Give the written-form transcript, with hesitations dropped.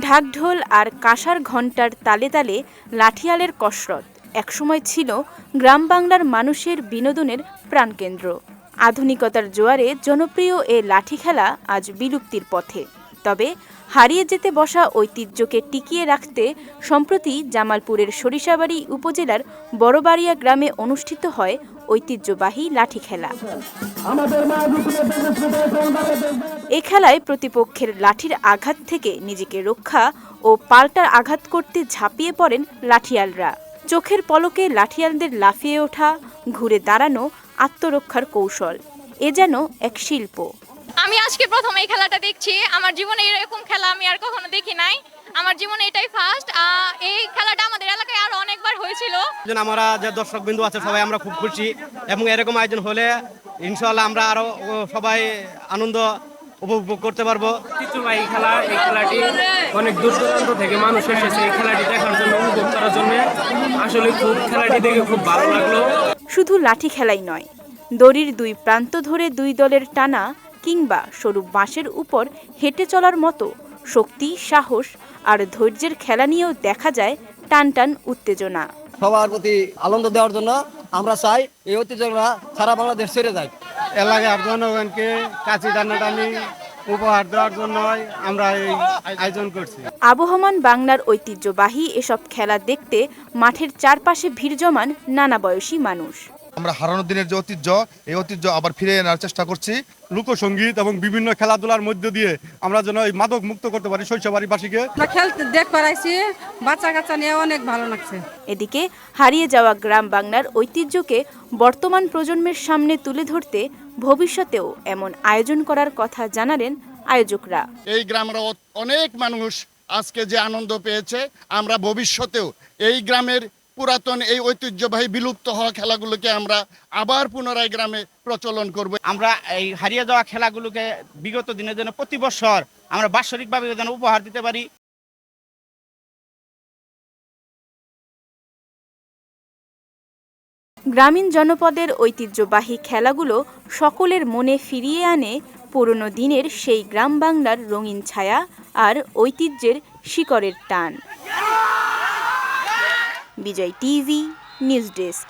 ঢাকঢোল আর কাঁসার ঘণ্টার তালে তালে লাঠিয়ালের কসরত একসময় ছিল গ্রাম বাংলার মানুষের বিনোদনের প্রাণকেন্দ্র। আধুনিকতার জোয়ারে জনপ্রিয় এ লাঠি খেলা আজ বিলুপ্তির পথে। তবে হারিয়ে যেতে বসা ঐতিহ্যকে টিকিয়ে রাখতে সম্প্রতি জামালপুরের সরিষাবাড়ী উপজেলার বড়বাড়িয়া গ্রামে অনুষ্ঠিত হয় ঐতিহ্যবাহী লাঠি খেলা। এ খেলায় প্রতিপক্ষের লাঠির আঘাত থেকে নিজেকে রক্ষা ও পাল্টা আঘাত করতে ঝাঁপিয়ে পড়েন লাঠিয়ালরা। চোখের পলকে লাঠিয়ালদের লাফিয়ে ওঠা, ঘুরে দাঁড়ানো, আত্মরক্ষার কৌশল এ যেন এক শিল্প। আমি আজকে প্রথম এই খেলাটা দেখছি। আমার জীবনে এরকম খেলা আমি আর কখনো দেখি নাই। আমার জীবনে এটাই ফার্স্ট। এই খেলাটা আমাদের এলাকায় আরো অনেকবার হয়েছিল। আমরা যে দর্শক বিন্দু আছে সবাই আমরা খুব খুশি এবং এরকম আয়োজন হলে ইনশাআল্লাহ আমরা আরো সবাই আনন্দ উপভোগ করতে পারবো। ঐতিহ্যবাহী খেলা, এই খেলাটি অনেক দূর দূরান্ত থেকে মানুষ এসেছে এই খেলাটি দেখার জন্য, উপভোগ করার জন্য। আসলে খেলাটি দেখে খুব ভালো লাগলো। শুধু লাঠি খেলাই নয়, দড়ির দুই প্রান্ত ধরে দুই দলের টানা কিংবা সরু বাঁশের উপর হেঁটে চলার মতো শক্তি, সাহস আর ধৈর্যের খেলা নিয়েও দেখা যায় টান টান উত্তেজনা। সবার প্রতি আনন্দ দেওয়ার জন্য আমরা চাই এই ঐতিহ্যগুলো সারা বাংলাদেশ ছেড়ে যায়। এলাকার জনগণকে কাছে টানাটানি উপহার দেওয়ার জন্য আমরা এই আয়োজন করছি। আবহমান বাংলার ঐতিহ্যবাহী এসব খেলা দেখতে মাঠের চারপাশে ভিড় জমান নানা বয়সী মানুষ। আমরা হারানো দিনের যে ঐতিহ্য, এই ঐতিহ্য আবার ফিরে আনার চেষ্টা করছি। লোকসঙ্গীত এবং বিভিন্ন খেলাধুলার মধ্য দিয়ে আমরা যেন এই মাদক মুক্ত করতে পারি সরিষাবাড়ীবাসীকে। খেলতে দেখতে পারাইছি, বাচ্চা কাচ্চা নিয়ে অনেক ভালো লাগছে। এদিকে হারিয়ে যাওয়া গ্রাম বাংলার ঐতিহ্যকে বর্তমান প্রজন্মের সামনে তুলে ধরতে ভবিষ্যতেও এমন আয়োজন করার কথা জানালেন আয়োজকরা। এই গ্রামের অনেক মানুষ আজকে যে আনন্দ পেয়েছে, আমরা ভবিষ্যতেও এই গ্রামের পুরাতন এই ঐতিহ্যবাহী বিলুপ্ত হওয়া খেলাগুলোকে আমরা আবার পুনরায় গ্রামে প্রচলন করব। আমরা এই হারিয়ে যাওয়া খেলাগুলোকে বিগত দিনের জন্য প্রতি বছর আমরা বাৎসরিকভাবে যেন উপহার দিতে পারি। গ্রামীণ জনপদের ঐতিহ্যবাহী খেলাগুলো সকলের মনে ফিরিয়ে আনে পুরনো দিনের সেই গ্রাম বাংলার রঙিন ছায়া আর ঐতিহ্যের শিকড়ের টান। বিজয় টিভি নিউজ ডেস্ক।